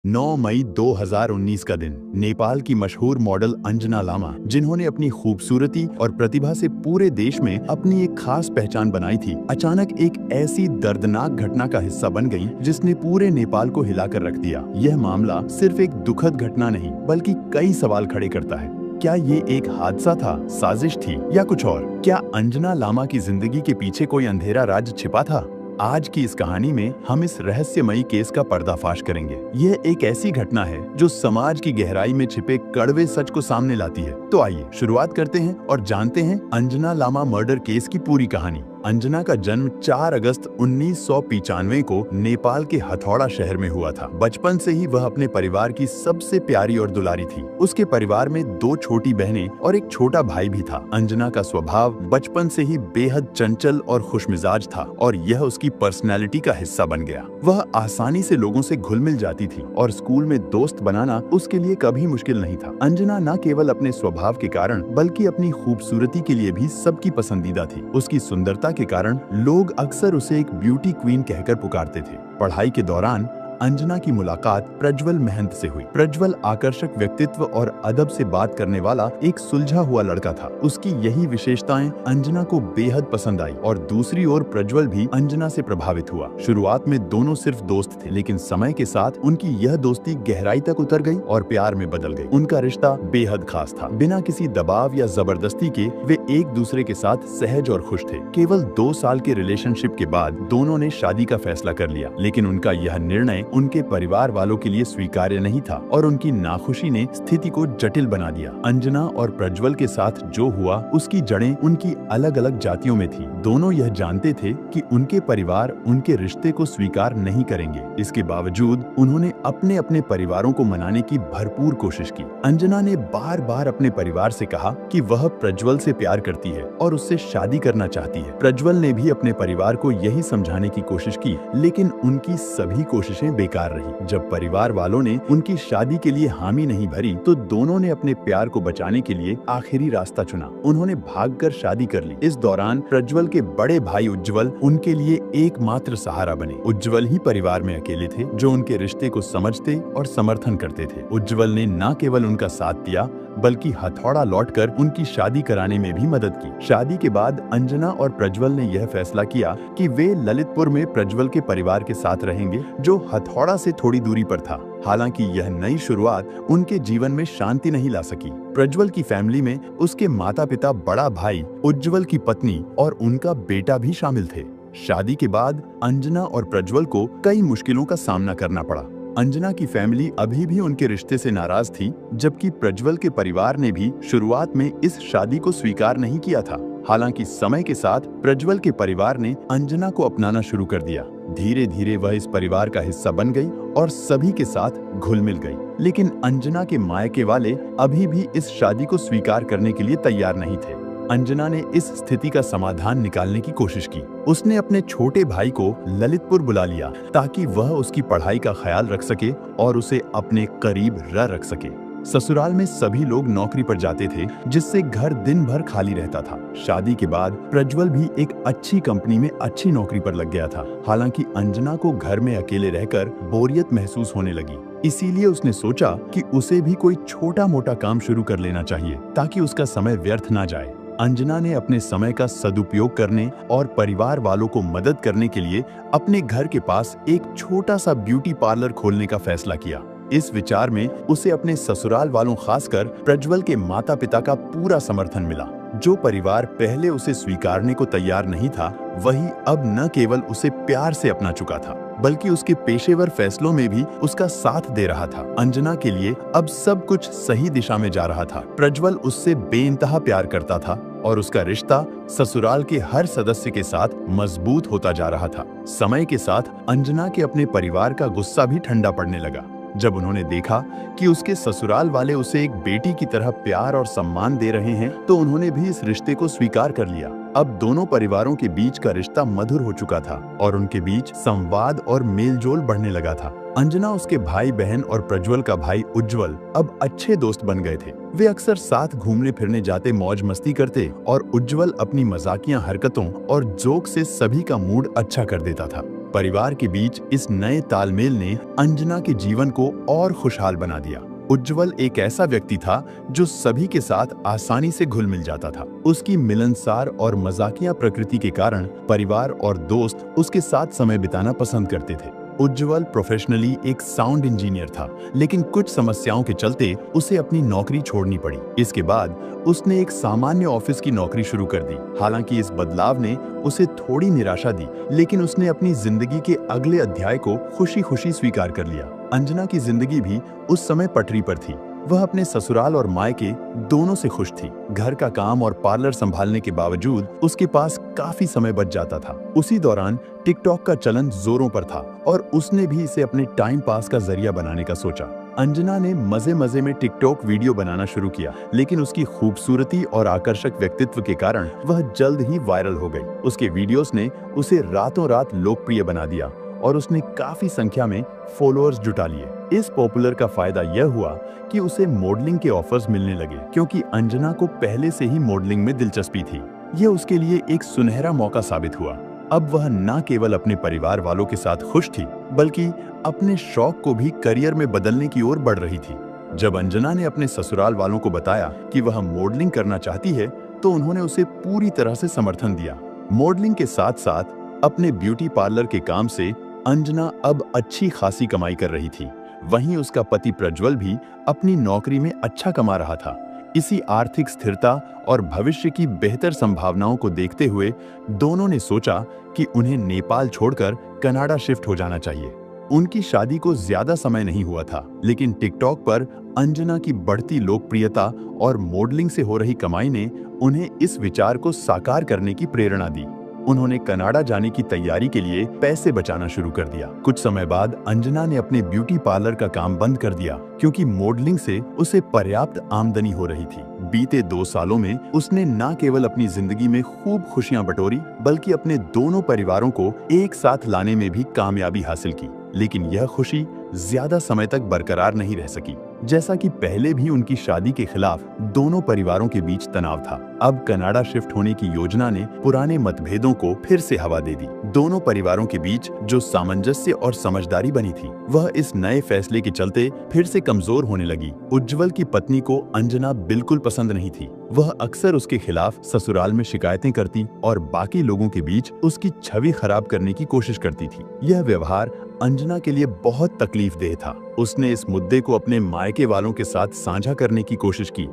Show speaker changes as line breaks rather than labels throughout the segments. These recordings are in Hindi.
9 मई 2019 का दिन नेपाल की मशहूर मॉडल अंजना लामा, जिन्होंने अपनी खूबसूरती और प्रतिभा से पूरे देश में अपनी एक खास पहचान बनाई थी, अचानक एक ऐसी दर्दनाक घटना का हिस्सा बन गईं, जिसने पूरे नेपाल को हिलाकर रख दिया। यह मामला सिर्फ एक दुखद घटना नहीं, बल्कि कई सवाल खड़े करता है। क्या ये एक हादसा था, साजिश थी या कुछ और? क्या अंजना लामा की जिंदगी के पीछे कोई अंधेरा राज छिपा था? आज की इस कहानी में हम इस रहस्यमयी केस का पर्दाफाश करेंगे। यह एक ऐसी घटना है जो समाज की गहराई में छिपे कड़वे सच को सामने लाती है। तो आइए शुरुआत करते हैं और जानते हैं अंजना लामा मर्डर केस की पूरी कहानी। अंजना का जन्म 4 अगस्त 1995 को नेपाल के हथौड़ा शहर में हुआ था। बचपन से ही वह अपने परिवार की सबसे प्यारी और दुलारी थी। उसके परिवार में 2 छोटी बहनें और एक छोटा भाई भी था। अंजना का स्वभाव बचपन से ही बेहद चंचल और खुशमिजाज था और यह उसकी पर्सनैलिटी का हिस्सा बन गया। वह आसानी से लोगों से घुल मिल जाती थी और स्कूल में दोस्त बनाना उसके लिए कभी मुश्किल नहीं था। अंजना न केवल अपने स्वभाव के कारण बल्कि अपनी खूबसूरती के लिए भी सबकी पसंदीदा थी। उसकी सुंदरता के कारण लोग अक्सर उसे एक ब्यूटी क्वीन कहकर पुकारते थे। पढ़ाई के दौरान अंजना की मुलाकात प्रज्वल महंत से हुई। प्रज्वल आकर्षक व्यक्तित्व और अदब से बात करने वाला एक सुलझा हुआ लड़का था। उसकी यही विशेषताएं अंजना को बेहद पसंद आई और दूसरी ओर प्रज्वल भी अंजना से प्रभावित हुआ। शुरुआत में दोनों सिर्फ दोस्त थे, लेकिन समय के साथ उनकी यह दोस्ती गहराई तक उतर गई और प्यार में बदल गई। उनका रिश्ता बेहद खास था। बिना किसी दबाव या जबरदस्ती के वे एक दूसरे के साथ सहज और खुश थे। केवल 2 साल के रिलेशनशिप के बाद दोनों ने शादी का फैसला कर लिया, लेकिन उनका यह निर्णय उनके परिवार वालों के लिए स्वीकार्य नहीं था और उनकी नाखुशी ने स्थिति को जटिल बना दिया। अंजना और प्रज्वल के साथ जो हुआ उसकी जड़ें उनकी अलग अलग जातियों में थी। दोनों यह जानते थे कि उनके परिवार उनके रिश्ते को स्वीकार नहीं करेंगे। इसके बावजूद उन्होंने अपने अपने परिवारों को मनाने की भरपूर कोशिश की। अंजना ने बार बार अपने परिवार से कहा कि वह प्रज्वल से प्यार करती है और उससे शादी करना चाहती है। प्रज्वल ने भी अपने परिवार को यही समझाने की कोशिश की, लेकिन उनकी सभी कोशिशें बेकार रही। जब परिवार वालों ने उनकी शादी के लिए हामी नहीं भरी, तो दोनों ने अपने प्यार को बचाने के लिए आखिरी रास्ता चुना। उन्होंने भागकर शादी कर ली। इस दौरान प्रज्वल के बड़े भाई उज्जवल उनके लिए एकमात्र सहारा बने। उज्जवल ही परिवार में अकेले थे जो उनके रिश्ते को समझते और समर्थन करते थे। उज्जवल ने न केवल उनका साथ दिया, बल्कि हथौड़ा लौटकर उनकी शादी कराने में भी मदद की। शादी के बाद अंजना और प्रज्वल ने यह फैसला किया कि वे ललितपुर में प्रज्वल के परिवार के साथ रहेंगे, जो हथौड़ा से थोड़ी दूरी पर था। हालांकि यह नई शुरुआत उनके जीवन में शांति नहीं ला सकी। प्रज्वल की फैमिली में उसके माता-पिता, बड़ा भाई, उज्जवल की पत्नी और उनका बेटा भी शामिल थे। शादी के बाद अंजना और प्रज्वल को कई मुश्किलों का सामना करना पड़ा। अंजना की फैमिली अभी भी उनके रिश्ते से नाराज थी, जबकि प्रज्वल के परिवार ने भी शुरुआत में इस शादी को स्वीकार नहीं किया था। हालांकि समय के साथ प्रज्वल के परिवार ने अंजना को अपनाना शुरू कर दिया। धीरे धीरे वह इस परिवार का हिस्सा बन गई और सभी के साथ घुल मिल गई। लेकिन अंजना के मायके वाले अभी भी इस शादी को स्वीकार करने के लिए तैयार नहीं थे। अंजना ने इस स्थिति का समाधान निकालने की कोशिश की। उसने अपने छोटे भाई को ललितपुर बुला लिया ताकि वह उसकी पढ़ाई का ख्याल रख सके और उसे अपने करीब रख सके। ससुराल में सभी लोग नौकरी पर जाते थे, जिससे घर दिन भर खाली रहता था। शादी के बाद प्रज्वल भी एक अच्छी कंपनी में अच्छी नौकरी पर लग गया था। हालांकि अंजना को घर में अकेले रहकर बोरियत महसूस होने लगी। इसीलिए उसने सोचा कि उसे भी कोई छोटा मोटा काम शुरू कर लेना चाहिए ताकि उसका समय व्यर्थ ना जाए। अंजना ने अपने समय का सदुपयोग करने और परिवार वालों को मदद करने के लिए अपने घर के पास एक छोटा सा ब्यूटी पार्लर खोलने का फैसला किया। इस विचार में उसे अपने ससुराल वालों, खासकर प्रज्वल के माता पिता का पूरा समर्थन मिला। जो परिवार पहले उसे स्वीकारने को तैयार नहीं था, वही अब न केवल उसे प्यार से अपना चुका था, बल्कि उसके पेशेवर फैसलों में भी उसका साथ दे रहा था। अंजना के लिए अब सब कुछ सही दिशा में जा रहा था। प्रज्वल उससे बेइंतहा प्यार करता था और उसका रिश्ता ससुराल के हर सदस्य के साथ मजबूत होता जा रहा था। समय के साथ अंजना के अपने परिवार का गुस्सा भी ठंडा पड़ने लगा। जब उन्होंने देखा कि उसके ससुराल वाले उसे एक बेटी की तरह प्यार और सम्मान दे रहे हैं, तो उन्होंने भी इस रिश्ते को स्वीकार कर लिया। अब दोनों परिवारों के बीच का रिश्ता मधुर हो चुका था और उनके बीच संवाद और मेलजोल बढ़ने लगा था। अंजना, उसके भाई बहन और प्रज्वल का भाई उज्जवल अब अच्छे दोस्त बन गए थे। वे अक्सर साथ घूमने फिरने जाते, मौज मस्ती करते और उज्जवल अपनी मजाकिया हरकतों और जोक से सभी का मूड अच्छा कर देता था। परिवार के बीच इस नए तालमेल ने अंजना के जीवन को और खुशहाल बना दिया। उज्जवल एक ऐसा व्यक्ति था जो सभी के साथ आसानी से घुल मिल जाता था। उसकी मिलनसार और मजाकिया प्रकृति के कारण परिवार और दोस्त उसके साथ समय बिताना पसंद करते थे। उज्जवल प्रोफेशनली एक साउंड इंजीनियर था, लेकिन कुछ समस्याओं के चलते उसे अपनी नौकरी छोड़नी पड़ी। इसके बाद उसने एक सामान्य ऑफिस की नौकरी शुरू कर दी। हालांकि इस बदलाव ने उसे थोड़ी निराशा दी, लेकिन उसने अपनी जिंदगी के अगले अध्याय को खुशी-खुशी स्वीकार कर लिया। अंजना की जिंदगी भी उस समय पटरी पर थी। वह अपने ससुराल और मायके दोनों से खुश थी। घर का काम और पार्लर संभालने के बावजूद उसके पास काफी समय बच जाता था। उसी दौरान टिकटॉक का चलन जोरों पर था और उसने भी इसे अपने टाइम पास का जरिया बनाने का सोचा। अंजना ने मजे-मजे में टिकटॉक वीडियो बनाना शुरू किया, लेकिन उसकी खूबसूरती और आकर्षक व्यक्तित्व के कारण वह जल्द ही वायरल हो गई। उसके वीडियोस ने उसे रातों रात लोकप्रिय बना दिया और उसने काफी संख्या में फॉलोअर्स जुटा लिए। इस पॉपुलर का फायदा यह हुआ कि उसे मॉडलिंग के ऑफर्स मिलने लगे, क्योंकि अंजना को पहले से ही मॉडलिंग में दिलचस्पी थी। यह उसके लिए एक सुनहरा मौका साबित हुआ। अब वह न केवल अपने परिवार वालों के साथ खुश थी, बल्कि अपने शौक को भी करियर में बदलने की ओर बढ़ रही थी। जब अंजना ने अपने ससुराल वालों को बताया कि वह मॉडलिंग करना चाहती है, तो उन्होंने उसे पूरी तरह से समर्थन दिया। मॉडलिंग के साथ साथ अपने ब्यूटी पार्लर के काम से अंजना अब अच्छी खासी कमाई कर रही थी। वहीं उसका पति प्रज्वल भी अपनी नौकरी में अच्छा कमा रहा था। इसी आर्थिक स्थिरता और भविष्य की बेहतर संभावनाओं को देखते हुए दोनों ने सोचा कि उन्हें नेपाल छोड़कर कनाडा शिफ्ट हो जाना चाहिए। उनकी शादी को ज्यादा समय नहीं हुआ था, लेकिन टिकटॉक पर अंजना की बढ़ती लोकप्रियता और मॉडलिंग से हो रही कमाई ने उन्हें इस विचार को साकार करने की प्रेरणा दी। उन्होंने कनाडा जाने की तैयारी के लिए पैसे बचाना शुरू कर दिया। कुछ समय बाद अंजना ने अपने ब्यूटी पार्लर का काम बंद कर दिया, क्योंकि मॉडलिंग से उसे पर्याप्त आमदनी हो रही थी। बीते 2 सालों में उसने न केवल अपनी जिंदगी में खूब खुशियां बटोरी, बल्कि अपने दोनों परिवारों को एक साथ लाने में भी कामयाबी हासिल की। लेकिन यह खुशी ज्यादा समय तक बरकरार नहीं रह सकी। जैसा कि पहले भी उनकी शादी के खिलाफ दोनों परिवारों के बीच तनाव था, अब कनाडा शिफ्ट होने की योजना ने पुराने मतभेदों को फिर से हवा दे दी। दोनों परिवारों के बीच जो सामंजस्य और समझदारी बनी थी, वह इस नए फैसले के चलते फिर से कमजोर होने लगी। उज्जवल की पत्नी को अंजना बिल्कुल पसंद नहीं थी। वह अक्सर उसके खिलाफ ससुराल में शिकायतें करती और बाकी लोगों के बीच उसकी छवि खराब करने की कोशिश करती थी। यह व्यवहार अंजना के लिए बहुत तकलीफदेह था। उसने इस मुद्दे को अपने मायके वालों के साथ साझा करने की कोशिश की,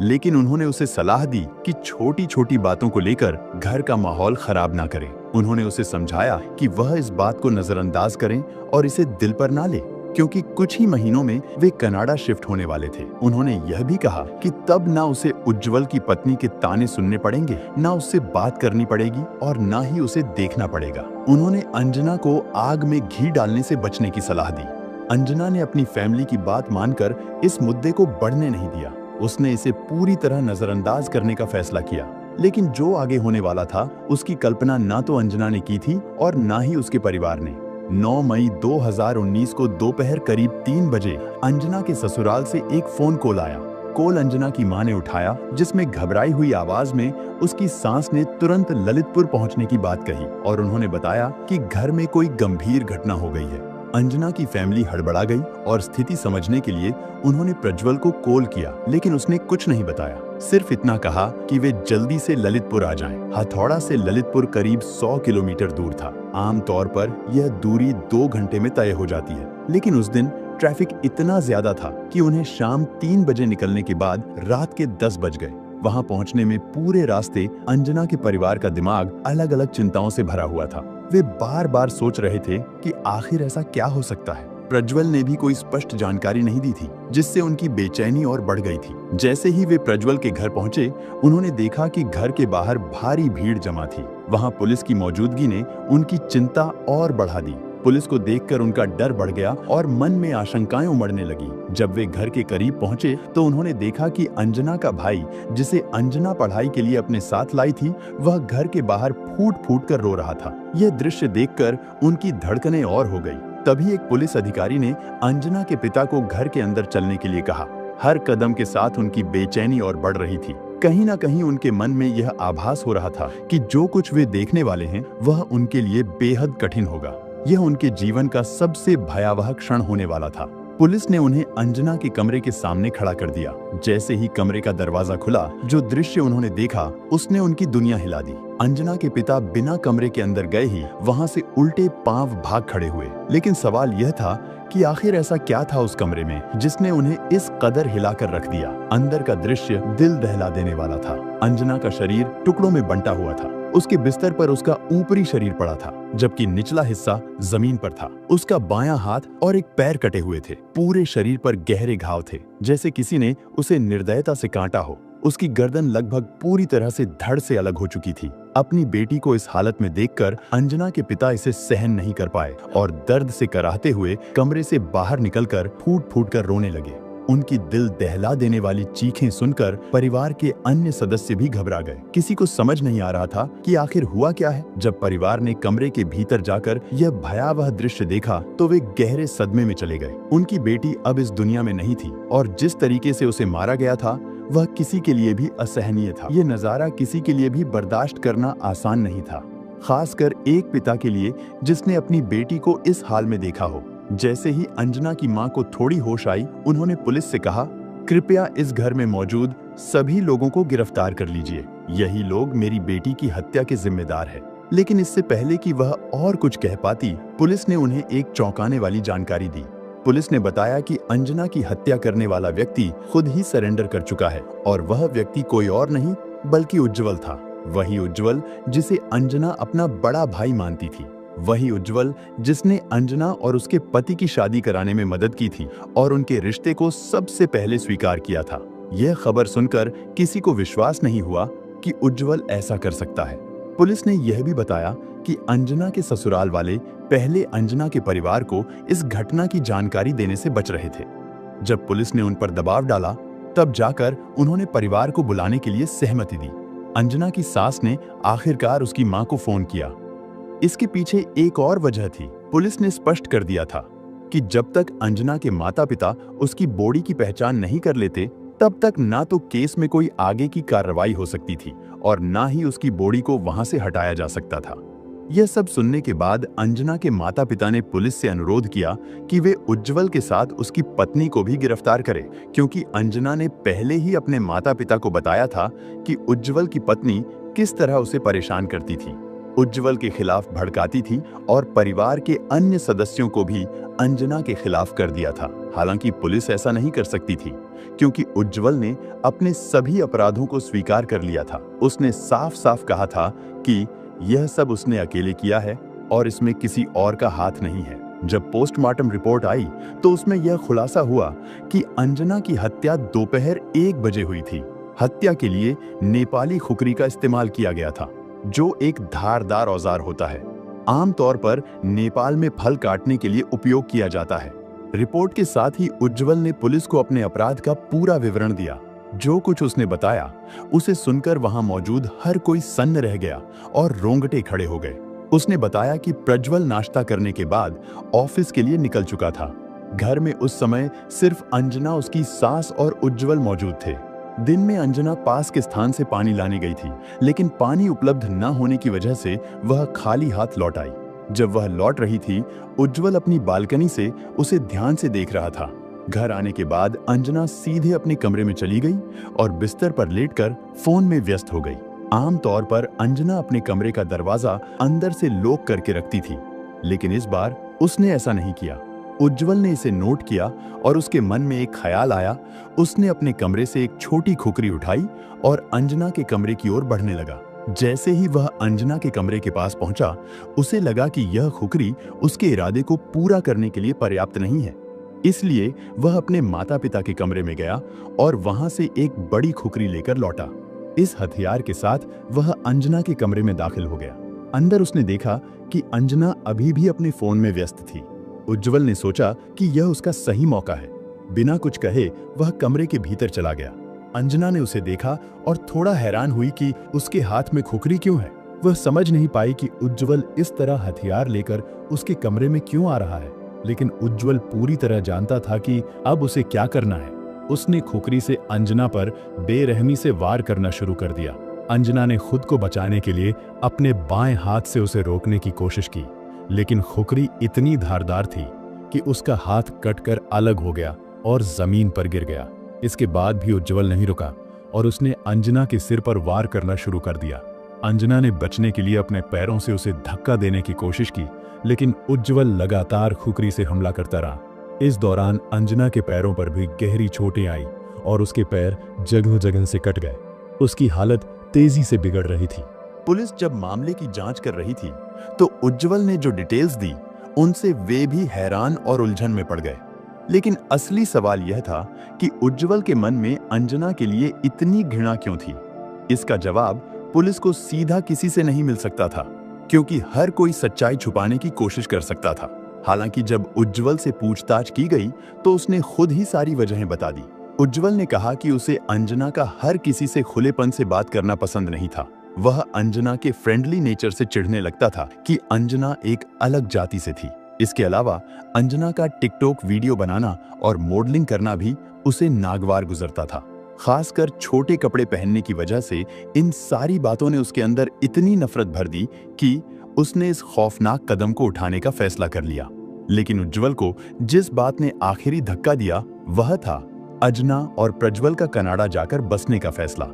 लेकिन उन्होंने उसे सलाह दी कि छोटी-छोटी बातों को लेकर घर का माहौल खराब ना करें। उन्होंने उसे समझाया कि वह इस बात को नजरअंदाज करें और इसे दिल पर ना ले, क्योंकि कुछ ही महीनों में वे कनाडा शिफ्ट होने वाले थे। उन्होंने यह भी कहा कि तब ना उसे उज्जवल की पत्नी के ताने सुनने पड़ेंगे, ना उससे बात करनी पड़ेगी और ना ही उसे देखना पड़ेगा। उन्होंने अंजना को आग में घी डालने से बचने की सलाह दी। अंजना ने अपनी फैमिली की बात मानकर इस मुद्दे को बढ़ने नहीं दिया। उसने इसे पूरी तरह नजरअंदाज करने का फैसला किया। लेकिन जो आगे होने वाला था, उसकी कल्पना ना तो अंजना ने की थी और ना ही उसके परिवार ने। 9 मई 2019 को दोपहर करीब 3 बजे अंजना के ससुराल से एक फोन कॉल आया। कॉल अंजना की मां ने उठाया, जिसमें घबराई हुई आवाज में उसकी सास ने तुरंत ललितपुर पहुंचने की बात कही और उन्होंने बताया कि घर में कोई गंभीर घटना हो गई है। अंजना की फैमिली हड़बड़ा गई और स्थिति समझने के लिए उन्होंने प्रज्वल को कॉल किया, लेकिन उसने कुछ नहीं बताया। सिर्फ इतना कहा कि वे जल्दी से ललितपुर आ जाएं। हथौड़ा से ललितपुर करीब 100 किलोमीटर दूर था। आमतौर पर यह दूरी 2 घंटे में तय हो जाती है, लेकिन उस दिन ट्रैफिक इतना ज्यादा था कि उन्हें शाम 3 बजे निकलने के बाद रात के 10 बज गए। वहां पहुंचने में पूरे रास्ते अंजना के परिवार का दिमाग अलग-अलग चिंताओं से भरा हुआ था। वे बार-बार सोच रहे थे कि आखिर ऐसा क्या हो सकता है। प्रज्वल ने भी कोई स्पष्ट जानकारी नहीं दी थी, जिससे उनकी बेचैनी और बढ़ गई थी। जैसे ही वे प्रज्वल के घर पहुंचे, उन्होंने देखा कि घर के बाहर भारी भीड़ जमा थी। वहां पुलिस की मौजूदगी ने उनकी चिंता और बढ़ा दी। पुलिस को देखकर उनका डर बढ़ गया और मन में आशंकाएं उमड़ने लगी। जब वे घर के करीब पहुंचे तो उन्होंने देखा कि अंजना का भाई, जिसे अंजना पढ़ाई के लिए अपने साथ लाई थी, वह घर के बाहर फूट-फूट कर रो रहा था। यह दृश्य देखकर उनकी धड़कनें और हो गई। तभी एक पुलिस अधिकारी ने अंजना के पिता को घर के अंदर चलने के लिए कहा। हर कदम के साथ उनकी बेचैनी और बढ़ रही थी। कहीं ना कहीं उनके मन में यह आभास हो रहा था कि जो कुछ वे देखने वाले हैं वह उनके लिए बेहद कठिन होगा। यह उनके जीवन का सबसे भयावह क्षण होने वाला था। पुलिस ने उन्हें अंजना के कमरे के सामने खड़ा कर दिया। जैसे ही कमरे का दरवाजा खुला, जो दृश्य उन्होंने देखा उसने उनकी दुनिया हिला दी। अंजना के पिता बिना कमरे के अंदर गए ही वहां से उल्टे पांव भाग खड़े हुए। लेकिन सवाल यह था कि आखिर ऐसा क्या था उस कमरे में जिसने उन्हें इस कदर हिलाकर रख दिया। अंदर का दृश्य दिल दहला देने वाला था। अंजना का शरीर टुकड़ों में बंटा हुआ था। उसके बिस्तर पर उसका ऊपरी शरीर पड़ा था, जबकि निचला हिस्सा जमीन पर था। उसका बायां हाथ और एक पैर कटे हुए थे। पूरे शरीर पर गहरे घाव थे, जैसे किसी ने उसे निर्दयता से काटा हो। उसकी गर्दन लगभग पूरी तरह से धड़ से अलग हो चुकी थी। अपनी बेटी को इस हालत में देखकर अंजना के पिता इसे सहन नहीं कर पाए और दर्द से कराहते हुए कमरे से बाहर निकलकर फूट फूट कर रोने लगे। उनकी दिल दहला देने वाली चीखें सुनकर परिवार के अन्य सदस्य भी घबरा गए। किसी को समझ नहीं आ रहा था कि आखिर हुआ क्या है। जब परिवार ने कमरे के भीतर जाकर यह भयावह दृश्य देखा तो वे गहरे सदमे में चले गए। उनकी बेटी अब इस दुनिया में नहीं थी और जिस तरीके से उसे मारा गया था वह किसी के लिए भी असहनीय था। ये नजारा किसी के लिए भी बर्दाश्त करना आसान नहीं था, खासकर एक पिता के लिए जिसने अपनी बेटी को इस हाल में देखा हो। जैसे ही अंजना की मां को थोड़ी होश आई, उन्होंने पुलिस से कहा, कृपया इस घर में मौजूद सभी लोगों को गिरफ्तार कर लीजिए। यही लोग मेरी बेटी की हत्या के जिम्मेदार हैं। लेकिन इससे पहले कि वह और कुछ कह पाती, पुलिस ने उन्हें एक चौंकाने वाली जानकारी दी। पुलिस ने बताया कि अंजना की हत्या करने वाला व्यक्ति खुद ही सरेंडर कर चुका है और वह व्यक्ति कोई और नहीं बल्कि उज्जवल था। वही उज्जवल जिसे अंजना अपना बड़ा भाई मानती थी। वही उज्जवल जिसने अंजना और उसके पति की शादी कराने में मदद की थी और उनके रिश्ते को सबसे पहले स्वीकार किया था। यह खबर सुनकर किसी को विश्वास नहीं हुआ कि उज्जवल ऐसा कर सकता है। पुलिस ने यह भी बताया कि अंजना के ससुराल वाले पहले अंजना के परिवार को इस घटना की जानकारी देने से बच रहे थे। जब पुलिस ने उन पर दबाव डाला, तब जाकर उन्होंने परिवार को बुलाने के लिए सहमति दी। अंजना की सास ने आखिरकार उसकी मां को फोन किया। इसके पीछे एक और वजह थी। पुलिस ने स्पष्ट कर दिया था कि जब तक अंजना के माता पिता उसकी बॉडी की पहचान नहीं कर लेते, तब तक ना तो केस में कोई आगे की कार्रवाई हो सकती थी और ना ही उसकी बॉडी को वहां से हटाया जा सकता था। यह सब सुनने के बाद अंजना के माता पिता ने पुलिस से अनुरोध किया कि वे उज्जवल के साथ उसकी पत्नी को भी गिरफ्तार करें, क्योंकि अंजना ने पहले ही अपने माता पिता को बताया था कि उज्जवल की पत्नी किस तरह उसे परेशान करती थी, उज्जवल के खिलाफ भड़काती थी और परिवार के अन्य सदस्यों को भी अंजना के खिलाफ कर दिया था। हालांकि पुलिस ऐसा नहीं कर सकती थी, क्योंकि उज्जवल ने अपने सभी अपराधों को स्वीकार कर लिया था। उसने साफ साफ कहा था कि यह सब उसने अकेले किया है और इसमें किसी और का हाथ नहीं है। जब पोस्टमार्टम रिपोर्ट आई तो उसमें यह खुलासा हुआ कि अंजना की हत्या दोपहर 1 बजे हुई थी। हत्या के लिए नेपाली खुकरी का इस्तेमाल किया गया था, जो एक धारदार औजार होता है। आमतौर पर नेपाल में फल काटने के लिए उपयोग किया जाता है। रिपोर्ट के साथ ही उज्जवल ने पुलिस को अपने अपराध का पूरा विवरण दिया। जो कुछ उसने बताया उसे सुनकर वहां मौजूद हर कोई सन्न रह गया और रोंगटे खड़े हो गए। उसने बताया कि प्रज्वल नाश्ता करने के बाद ऑफिस के लिए निकल चुका था। घर में उस समय सिर्फ अंजना, उसकी सास और उज्जवल मौजूद थे। दिन में अंजना पास के स्थान से पानी लाने गई थी, लेकिन पानी उपलब्ध न होने की वजह से वह खाली हाथ लौट आई। जब वह लौट रही थी, उज्जवल अपनी बालकनी से उसे ध्यान से देख रहा था। घर आने के बाद अंजना सीधे अपने कमरे में चली गई और बिस्तर पर लेटकर फोन में व्यस्त हो गई। आमतौर पर अंजना अपने कमरे का दरवाजा अंदर से लॉक करके रखती थी, लेकिन इस बार उसने ऐसा नहीं किया। उज्जवल ने इसे नोट किया और उसके मन में एक ख्याल आया। उसने अपने कमरे से एक छोटी खुकरी उठाई और अंजना के कमरे की ओर बढ़ने लगा। जैसे ही वह अंजना के कमरे के पास पहुंचा, उसे लगा कि यह खुकरी उसके इरादे को पूरा करने के लिए पर्याप्त नहीं है। इसलिए वह अपने माता पिता के कमरे में गया और वहां से एक बड़ी खुकरी लेकर लौटा। इस हथियार के साथ वह अंजना के कमरे में दाखिल हो गया। अंदर उसने देखा कि अंजना अभी भी अपने फोन में व्यस्त थी। उज्जवल ने सोचा कि यह उसका सही मौका है। बिना कुछ कहे वह कमरे के भीतर चला गया। अंजना ने उसे देखा और थोड़ा हैरान हुई कि उसके हाथ में खुकरी क्यों है। वह समझ नहीं पाई कि उज्जवल इस तरह हथियार लेकर उसके कमरे में क्यों आ रहा है, लेकिन उज्जवल पूरी तरह जानता था कि अब उसे क्या करना है।
उसने खुकरी से अंजना पर बेरहमी से वार करना शुरू कर दिया। अंजना ने खुद को बचाने के लिए अपने बाएं हाथ से उसे रोकने की कोशिश की, लेकिन खुकरी इतनी धारदार थी कि उसका हाथ कटकर अलग हो गया और जमीन पर गिर गया। इसके बाद भी उज्जवल नहीं रुका और उसने अंजना के सिर पर वार करना शुरू कर दिया। अंजना ने बचने के लिए अपने पैरों से उसे धक्का देने की कोशिश की, लेकिन उज्जवल लगातार खुकरी से हमला करता रहा। इस दौरान अंजना के पैरों पर भी गहरी चोटें आई और उसके पैर जगह जगह से कट गए। उसकी हालत तेजी से बिगड़ रही थी।
पुलिस जब मामले की जांच कर रही थी तो उज्जवल ने जो डिटेल्स दी उनसे वे भी हैरान और उलझन में पड़ गए। लेकिन असली सवाल यह था कि उज्जवल के मन में अंजना के लिए इतनी घृणा क्यों थी। इसका जवाब पुलिस को सीधा किसी से नहीं मिल सकता था, क्योंकि हर कोई सच्चाई छुपाने की कोशिश कर सकता था। हालांकि जब उज्जवल से पूछताछ की गई तो उसने खुद ही सारी वजहें बता दी। उज्जवल ने कहा कि उसे अंजना का हर किसी से खुलेपन से बात करना पसंद नहीं था। वह अंजना के फ्रेंडली नेचर से चिढ़ने लगता था कि अंजना एक अलग जाति से थी। इसके अलावा अंजना का टिकटॉक वीडियो बनाना और मॉडलिंग करना भी उसे नागवार गुजरता था। खासकर छोटे कपड़े पहनने की वजह से इन सारी बातों ने उसके अंदर इतनी नफरत भर दी कि उसने इस खौफनाक कदम को उठाने का फैसला कर लिया। लेकिन उज्जवल को जिस बात ने आखिरी धक्का दिया वह था अंजना और प्रज्वल का कनाडा जाकर बसने का फैसला।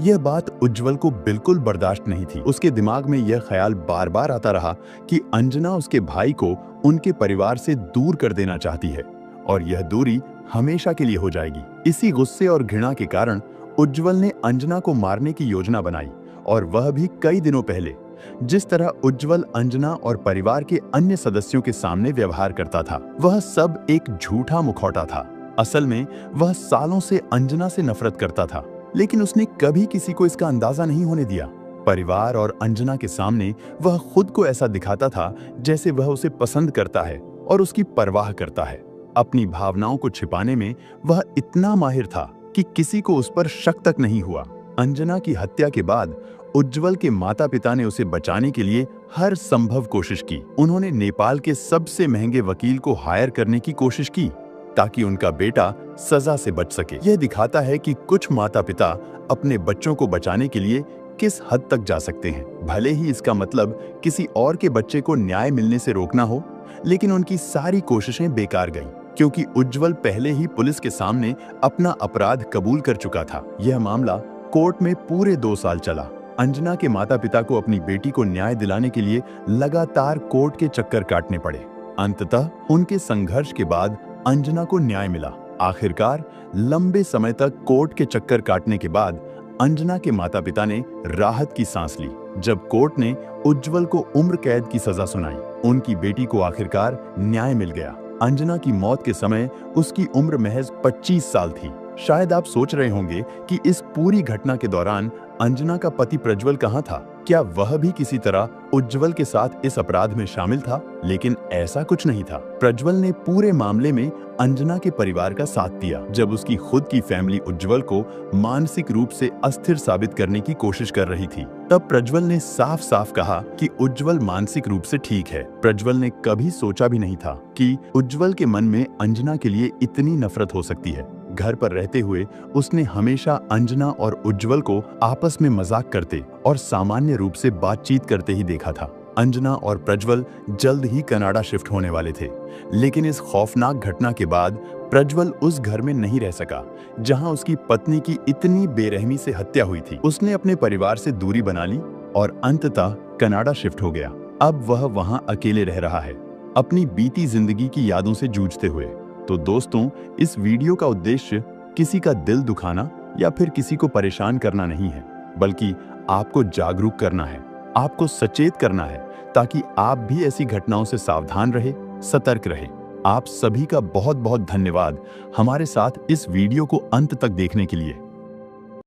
यह बात उज्जवल को बिल्कुल बर्दाश्त नहीं थी। उसके दिमाग में यह ख्याल बार बार आता रहा कि अंजना उसके भाई को उनके परिवार से दूर कर देना चाहती है और यह दूरी हमेशा के लिए हो जाएगी। इसी गुस्से और घृणा के कारण उज्जवल ने अंजना को मारने की योजना बनाई, और वह भी कई दिनों पहले। जिस तरह उज्जवल अंजना और परिवार के अन्य सदस्यों के सामने व्यवहार करता था, वह सब एक झूठा मुखौटा था। असल में वह सालों से अंजना से नफरत करता था, लेकिन उसने कभी किसी को इसका अंदाजा नहीं होने दिया। परिवार और अंजना के सामने वह खुद को ऐसा दिखाता था जैसे वह उसे पसंद करता है और उसकी परवाह करता है। अपनी भावनाओं को छिपाने में वह इतना माहिर था कि किसी को उस पर शक तक नहीं हुआ। अंजना की हत्या के बाद उज्जवल के माता-पिता ने उसे बचाने के लिए हर संभव कोशिश की। उन्होंने नेपाल के सबसे महंगे वकील को हायर करने की कोशिश की ताकि उनका बेटा सजा से बच सके। यह दिखाता है कि कुछ माता-पिता अपने बच्चों को बचाने के लिए किस हद तक जा सकते हैं। भले ही इसका मतलब किसी और के बच्चे को न्याय मिलने से रोकना हो, लेकिन उनकी सारी कोशिशें बेकार गईं, क्योंकि उज्जवल पहले ही पुलिस के सामने अपना अपराध कबूल कर चुका था। यह मामला कोर्ट में पूरे 2 साल चला। अंजना के माता-पिता को अपनी बेटी को न्याय दिलाने के लिए लगातार कोर्ट के चक्कर काटने पड़े। अंततः उनके संघर्ष के बाद अंजना को न्याय मिला। आखिरकार लंबे समय तक कोर्ट के चक्कर काटने के बाद अंजना के माता-पिता ने राहत की सांस ली जब कोर्ट ने उज्जवल को उम्र कैद की सजा सुनाई। उनकी बेटी को आखिरकार न्याय मिल गया। अंजना की मौत के समय उसकी उम्र महज 25 साल थी। शायद आप सोच रहे होंगे कि इस पूरी घटना के दौरान अंजना का पति प्रज्वल कहाँ था? क्या वह भी किसी तरह उज्जवल के साथ इस अपराध में शामिल था? लेकिन ऐसा कुछ नहीं था। प्रज्वल ने पूरे मामले में अंजना के परिवार का साथ दिया। जब उसकी खुद की फैमिली उज्जवल को मानसिक रूप से अस्थिर साबित करने की कोशिश कर रही थी, तब प्रज्वल ने साफ साफ कहा कि उज्जवल मानसिक रूप से ठीक है। प्रज्वल ने कभी सोचा भी नहीं था कि उज्जवल के मन में अंजना के लिए इतनी नफरत हो सकती है। घर पर रहते हुए उसने हमेशा अंजना और उज्जवल को आपस में मजाक करते और सामान्य रूप से बातचीत करते ही देखा था। अंजना और प्रज्वल जल्द ही कनाडा शिफ्ट होने वाले थे, लेकिन इस खौफनाक घटना के बाद प्रज्वल उस घर में नहीं रह सका जहां उसकी पत्नी की इतनी बेरहमी से हत्या हुई थी। उसने अपने परिवार से दूरी बना ली और अंततः कनाडा शिफ्ट हो गया। अब वह वहां अकेले रह रहा है, अपनी बीती जिंदगी की यादों से जूझते हुए। तो दोस्तों, इस वीडियो का उद्देश्य किसी का दिल दुखाना या फिर किसी को परेशान करना नहीं है, बल्कि आपको जागरूक करना है, आपको सचेत करना है, ताकि आप भी ऐसी घटनाओं से सावधान रहे, सतर्क रहे। आप सभी का बहुत बहुत धन्यवाद हमारे साथ इस वीडियो को अंत तक देखने के लिए।